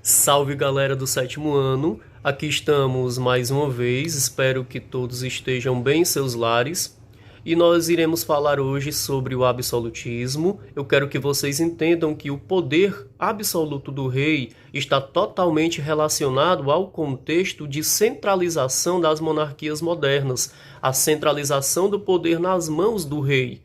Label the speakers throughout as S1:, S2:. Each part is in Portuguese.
S1: Salve galera do sétimo ano, aqui estamos mais uma vez, espero que todos estejam bem em seus lares e nós iremos falar hoje sobre o absolutismo. Eu quero que vocês entendam que o poder absoluto do rei está totalmente relacionado ao contexto de centralização das monarquias modernas, a centralização do poder nas mãos do rei.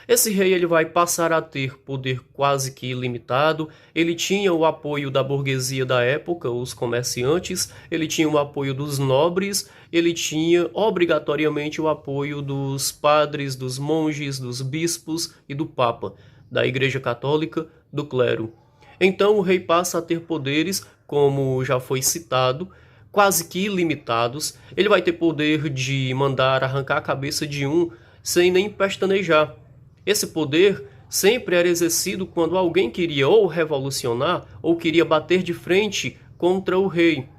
S1: Esse rei ele vai passar a ter poder quase que ilimitado. Ele tinha o apoio da burguesia da época, os comerciantes, ele tinha o apoio dos nobres, ele tinha obrigatoriamente o apoio dos padres, dos monges, dos bispos e do papa, da Igreja Católica, do clero. Então o rei passa a ter poderes, como já foi citado, quase que ilimitados. Ele vai ter poder de mandar arrancar a cabeça de um sem nem pestanejar. Esse poder sempre era exercido quando alguém queria ou revolucionar ou queria bater de frente contra o rei.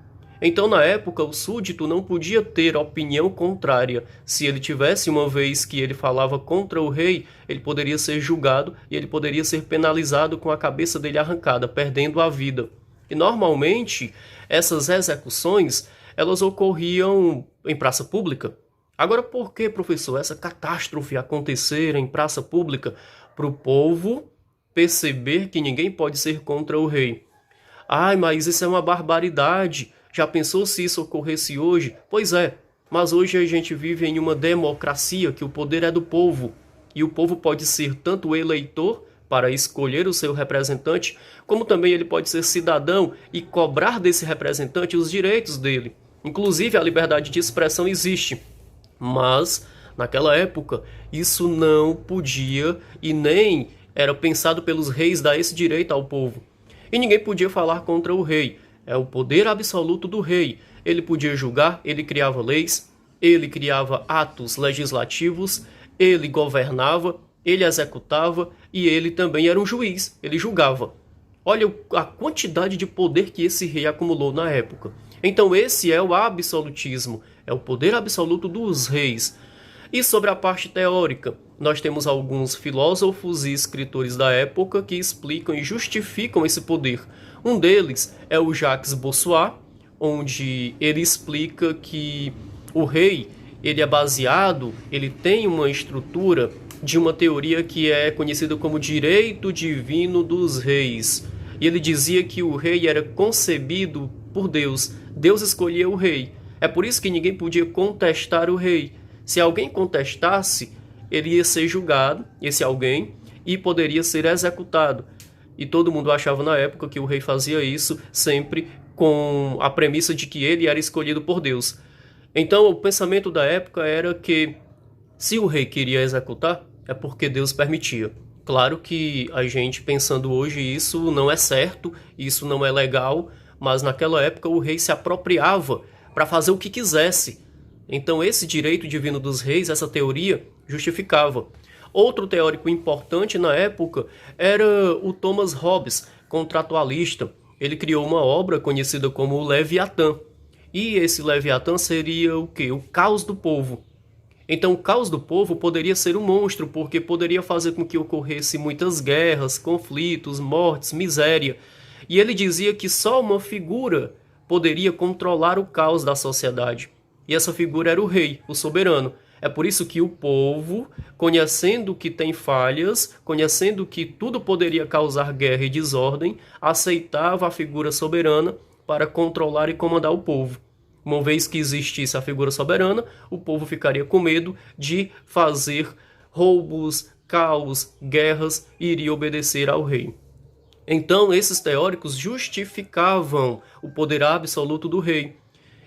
S1: Então, na época, o súdito não podia ter opinião contrária. Se ele tivesse, uma vez que ele falava contra o rei, ele poderia ser julgado e ele poderia ser penalizado com a cabeça dele arrancada, perdendo a vida. E normalmente, essas execuções, elas ocorriam em praça pública. Agora, por que, professor, essa catástrofe acontecer em praça pública? Para o povo perceber que ninguém pode ser contra o rei. Ai, mas isso é uma barbaridade. Já pensou se isso ocorresse hoje? Pois é, mas hoje a gente vive em uma democracia que o poder é do povo. E o povo pode ser tanto o eleitor para escolher o seu representante, como também ele pode ser cidadão e cobrar desse representante os direitos dele. Inclusive, a liberdade de expressão existe. Mas, naquela época, isso não podia e nem era pensado pelos reis dar esse direito ao povo. E ninguém podia falar contra o rei. É o poder absoluto do rei. Ele podia julgar, ele criava leis, ele criava atos legislativos, ele governava, ele executava e ele também era um juiz, ele julgava. Olha a quantidade de poder que esse rei acumulou na época. Então esse é o absolutismo, é o poder absoluto dos reis. E sobre a parte teórica, nós temos alguns filósofos e escritores da época que explicam e justificam esse poder. Um deles é o Jacques Bossuet, onde ele explica que o rei, ele é baseado, ele tem uma estrutura de uma teoria que é conhecida como direito divino dos reis. E ele dizia que o rei era concebido por Deus. Deus escolhia o rei. É por isso que ninguém podia contestar o rei. Se alguém contestasse, ele ia ser julgado, esse alguém, e poderia ser executado. E todo mundo achava na época que o rei fazia isso sempre com a premissa de que ele era escolhido por Deus. Então o pensamento da época era que se o rei queria executar, é porque Deus permitia. Claro que a gente pensando hoje isso não é certo, isso não é legal, mas naquela época o rei se apropriava para fazer o que quisesse. Então esse direito divino dos reis, essa teoria, justificava. Outro teórico importante na época era o Thomas Hobbes, contratualista. Ele criou uma obra conhecida como o Leviatã. E esse Leviatã seria o quê? O caos do povo. Então o caos do povo poderia ser um monstro, porque poderia fazer com que ocorresse muitas guerras, conflitos, mortes, miséria. E ele dizia que só uma figura poderia controlar o caos da sociedade. E essa figura era o rei, o soberano. É por isso que o povo, conhecendo que tem falhas, conhecendo que tudo poderia causar guerra e desordem, aceitava a figura soberana para controlar e comandar o povo. Uma vez que existisse a figura soberana, o povo ficaria com medo de fazer roubos, caos, guerras e iria obedecer ao rei. Então, esses teóricos justificavam o poder absoluto do rei.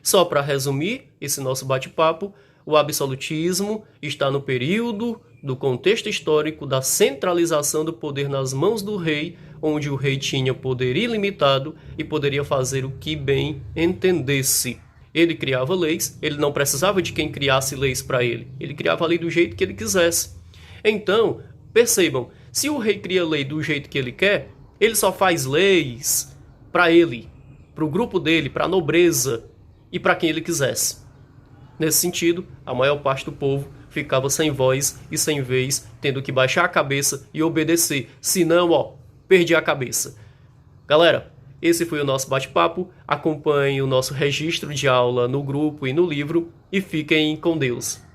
S1: Só para resumir esse nosso bate-papo, o absolutismo está no período do contexto histórico da centralização do poder nas mãos do rei, onde o rei tinha poder ilimitado e poderia fazer o que bem entendesse. Ele criava leis, ele não precisava de quem criasse leis para ele. Ele criava a lei do jeito que ele quisesse. Então, percebam, se o rei cria lei do jeito que ele quer, ele só faz leis para ele, para o grupo dele, para a nobreza e para quem ele quisesse. Nesse sentido, a maior parte do povo ficava sem voz e sem vez, tendo que baixar a cabeça e obedecer. Senão, perdia a cabeça. Galera, Esse foi o nosso bate-papo. Acompanhe o nosso registro de aula no grupo e no livro e fiquem com Deus.